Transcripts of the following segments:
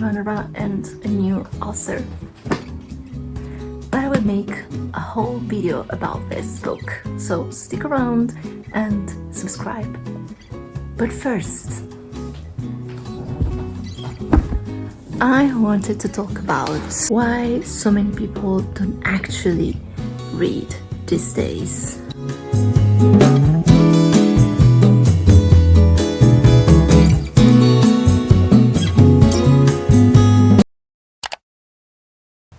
genre and a new author. But I will make a whole video about this book, so stick around and subscribe. But first, I wanted to talk about why so many people don't actually read these days.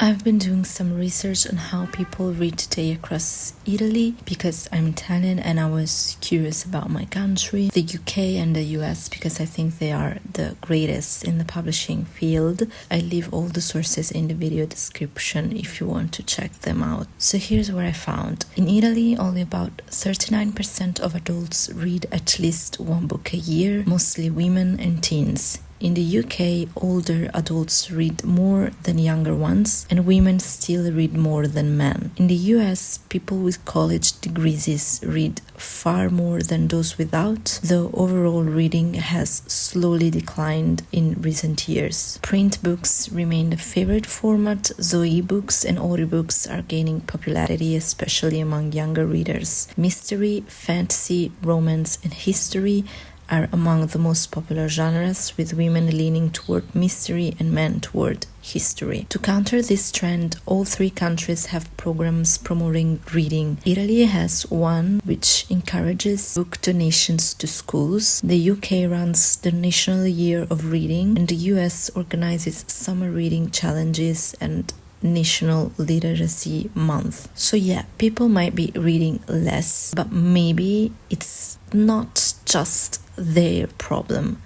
I've been doing some research on how people read today across Italy because I'm Italian and I was curious about my country, the UK and the US, because I think they are the greatest in the publishing field. I leave all the sources in the video description if you want to check them out. So here's what I found. In Italy, only about 39% of adults read at least one book a year, mostly women and teens. In the UK, older adults read more than younger ones, and women still read more than men. In the US, people with college degrees read far more than those without, though overall reading has slowly declined in recent years. Print books remain the favorite format, though ebooks and audiobooks are gaining popularity, especially among younger readers. Mystery, fantasy, romance, and history are among the most popular genres, with women leaning toward mystery and men toward history. To counter this trend, all three countries have programs promoting reading. Italy has one which encourages book donations to schools. The UK runs the National Year of Reading, and the US organizes summer reading challenges and National Literacy Month. So yeah, people might be reading less, but maybe it's not just their problem.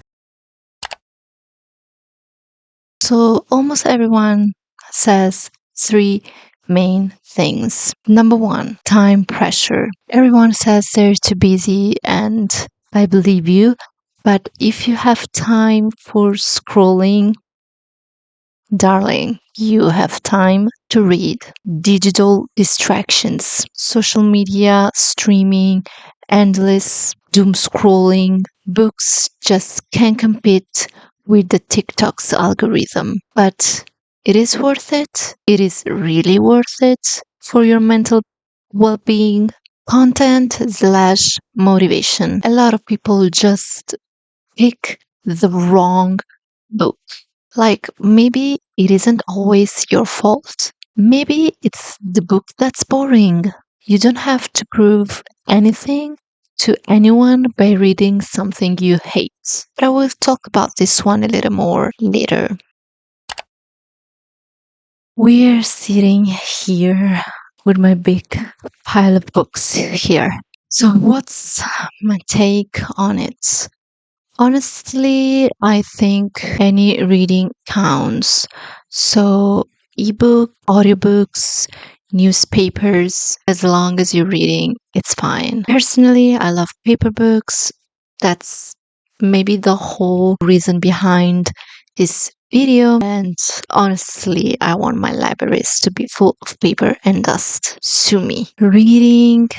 So almost everyone says three main things. Number one, time pressure. Everyone says they're too busy, and I believe you, but if you have time for scrolling, darling, you have time to read. Digital distractions, social media, streaming, endless doom scrolling, books just can't compete with the TikTok's algorithm. But it is worth it. It is really worth it for your mental well-being. Content/motivation. A lot of people just pick the wrong book. Like, maybe it isn't always your fault. Maybe it's the book that's boring. You don't have to prove anything to anyone by reading something you hate. But I will talk about this one a little more later. We're sitting here with my big pile of books here. So what's my take on it? Honestly, I think any reading counts. So, ebook, audiobooks, newspapers, as long as you're reading, it's fine. Personally, I love paper books. That's maybe the whole reason behind this video. And honestly, I want my libraries to be full of paper and dust. Sue me. Reading,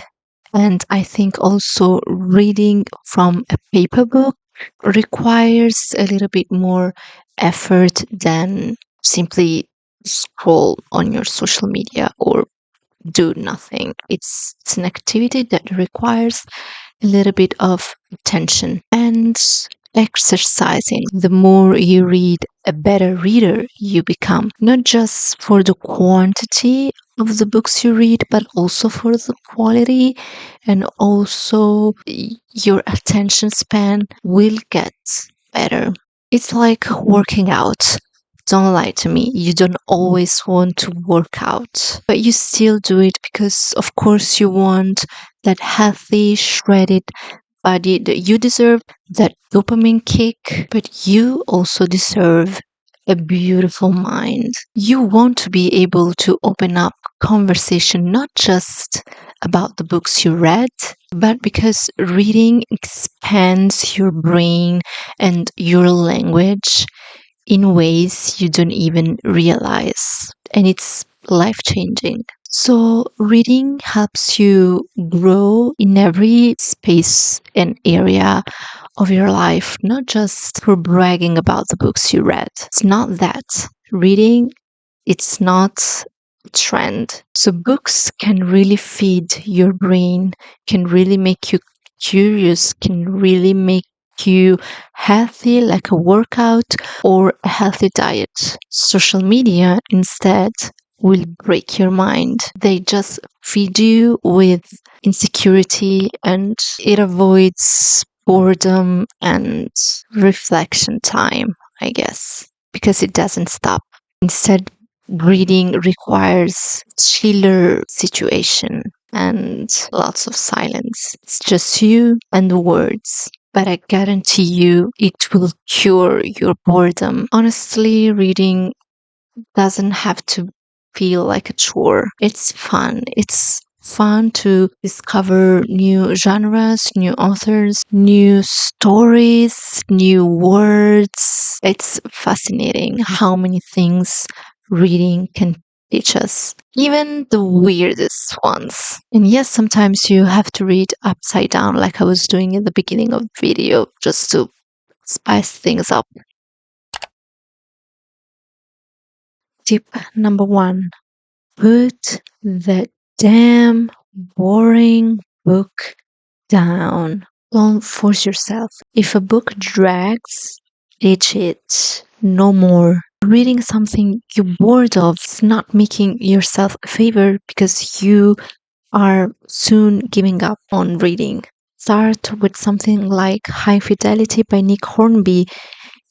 and I think also reading from a paper book requires a little bit more effort than simply scroll on your social media or do nothing. It's an activity that requires a little bit of attention and exercising. The more you read, a better reader you become, not just for the quantity of the books you read, but also for the quality, and also your attention span will get better. It's like working out. Don't lie to me. You don't always want to work out, but you still do it because, of course, you want that healthy, shredded body that you deserve, that dopamine kick, but you also deserve a beautiful mind. You want to be able to open up conversation not just about the books you read, but because reading expands your brain and your language in ways you don't even realize. And it's life-changing. So reading helps you grow in every space and area of your life, not just for bragging about the books you read. It's not that. Reading, it's not a trend. So books can really feed your brain, can really make you curious, can really make you healthy, like a workout or a healthy diet. Social media instead will break your mind. They just feed you with insecurity, and it avoids boredom and reflection time, I guess, because it doesn't stop. Instead, reading requires chiller situation and lots of silence. It's just you and the words. But I guarantee you it will cure your boredom. Honestly, reading doesn't have to feel like a chore. It's fun. It's fun to discover new genres, new authors, new stories, new words. It's fascinating how many things reading can teach us, even the weirdest ones. And yes, sometimes you have to read upside down, like I was doing in the beginning of the video, just to spice things up. Tip number one: put that damn boring book down. Don't force yourself. If a book drags, ditch it. No more. Reading something you're bored of is not making yourself a favor, because you are soon giving up on reading. Start with something like High Fidelity by Nick Hornby.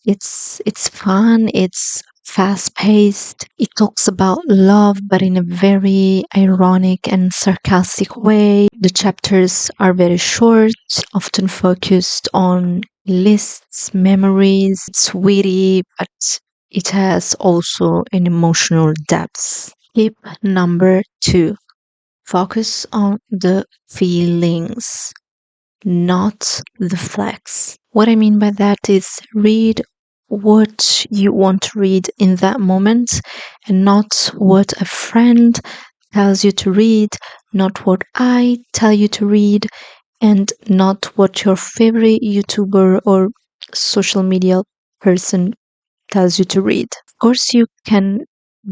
It's fun, it's fast paced. It talks about love, but in a very ironic and sarcastic way. The chapters are very short, often focused on lists, memories. It's witty, but it has also an emotional depth. Tip number two: focus on the feelings, not the facts. What I mean by that is read what you want to read in that moment, and not what a friend tells you to read, not what I tell you to read, and not what your favorite YouTuber or social media person tells you to read. Of course, you can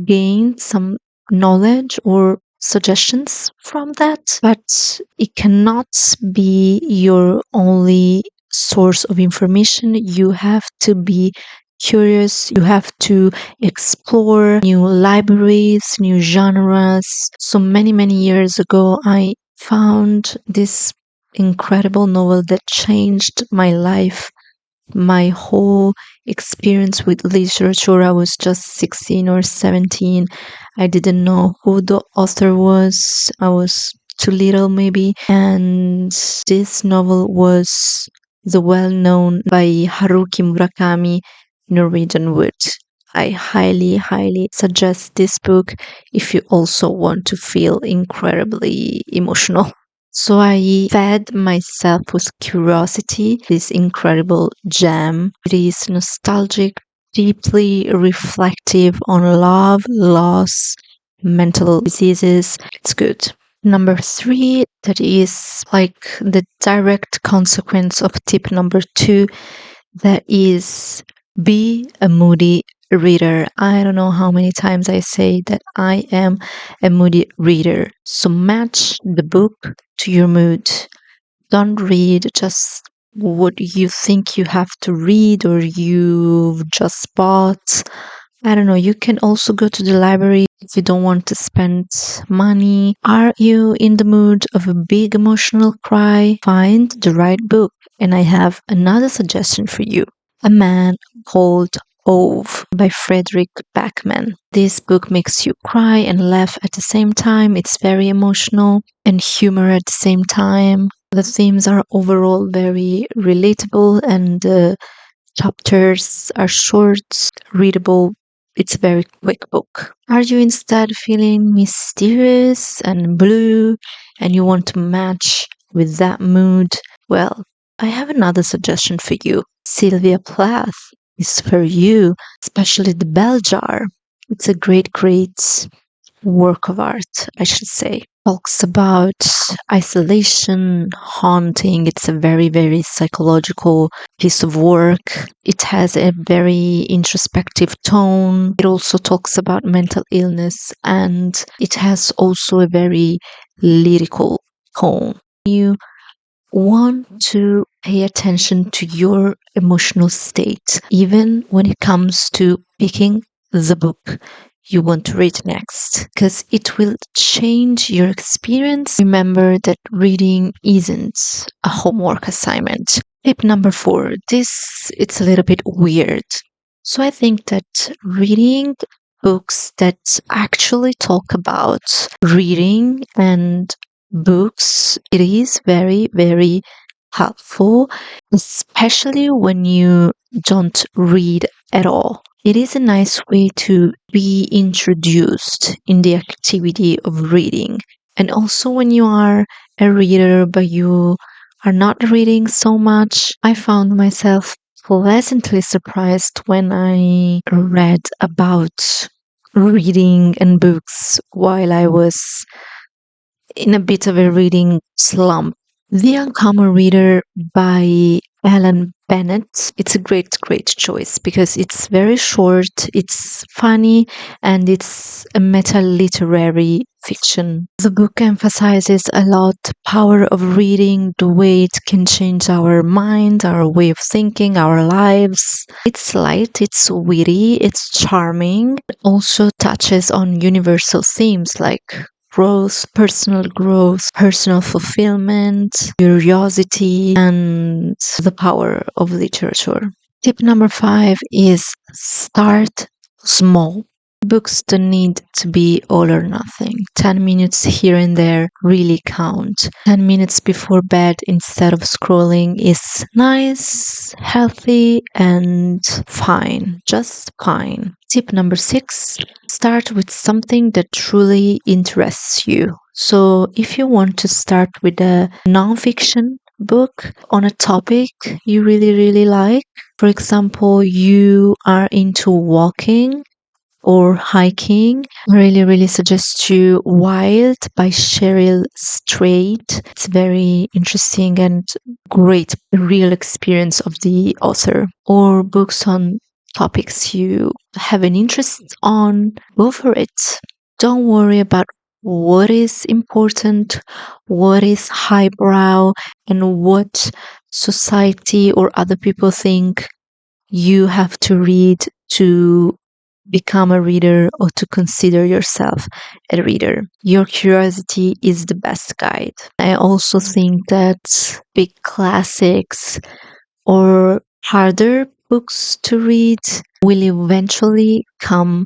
gain some knowledge or suggestions from that, but it cannot be your only source of information. You have to be curious, you have to explore new libraries, new genres. So many years ago, I found this incredible novel that changed my life, my whole experience with literature. I was just 16 or 17. I didn't know who the author was. I was too little, maybe. And this novel was the well known by Haruki Murakami, Norwegian Wood. I highly suggest this book if you also want to feel incredibly emotional. So I fed myself with curiosity, this incredible gem. It is nostalgic, deeply reflective on love, loss, mental diseases. It's good. Number three, that is like the direct consequence of tip number two, that is be a moody reader. I don't know how many times I say that I am a moody reader. So match the book to your mood. Don't read just what you think you have to read or you've just bought. I don't know. You can also go to the library if you don't want to spend money. Are you in the mood of a big emotional cry? Find the right book. And I have another suggestion for you: A Man Called Ove by Frederick Backman. This book makes you cry and laugh at the same time. It's very emotional and humor at the same time. The themes are overall very relatable, and the chapters are short, readable. It's a very quick book. Are you instead feeling mysterious and blue and you want to match with that mood? Well, I have another suggestion for you. Sylvia Plath is for you, especially the Bell Jar. It's a great work of art, I should say. Talks about isolation, haunting. It's a very, very psychological piece of work. It has a very introspective tone. It also talks about mental illness, and it has also a very lyrical tone. You want to pay attention to your emotional state, even when it comes to picking the book you want to read next, because it will change your experience. Remember that reading isn't a homework assignment. Tip number 4. It's a little bit weird. So I think that reading books that actually talk about reading and books, it is very, very helpful, especially when you don't read at all. It is a nice way to be introduced in the activity of reading. And also when you are a reader but you are not reading so much, I found myself pleasantly surprised when I read about reading and books while I was in a bit of a reading slump. The Uncommon Reader by Alan Bennett. It's a great, great choice because it's very short, it's funny, and it's a meta-literary fiction. The book emphasizes a lot the power of reading, the way it can change our mind, our way of thinking, our lives. It's light, it's witty, it's charming. It also touches on universal themes like growth, personal fulfillment, curiosity, and the power of literature. Tip number 5 is start small. Books don't need to be all or nothing. 10 minutes here and there really count. 10 minutes before bed instead of scrolling is nice, healthy, and fine. Just fine. Tip number 6, start with something that truly interests you. So if you want to start with a nonfiction book on a topic you really, really like, for example, you are into walking or hiking, I really, really suggest you Wild by Cheryl Strait. It's very interesting and great real experience of the author. Or books on topics you have an interest on, go for it. Don't worry about what is important, what is highbrow, and what society or other people think you have to read to become a reader or to consider yourself a reader. Your curiosity is the best guide. I also think that big classics or harder books to read will eventually come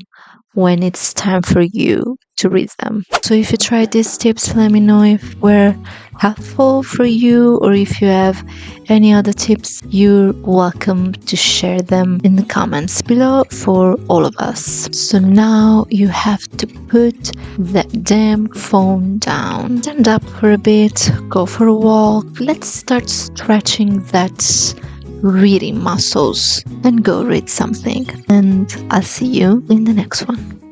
when it's time for you to read them. So if you tried these tips, let me know if were helpful for you, or if you have any other tips, you're welcome to share them in the comments below for all of us. So now you have to put that damn phone down. Stand up for a bit, go for a walk. Let's start stretching that reading muscles and go read something. And I'll see you in the next one.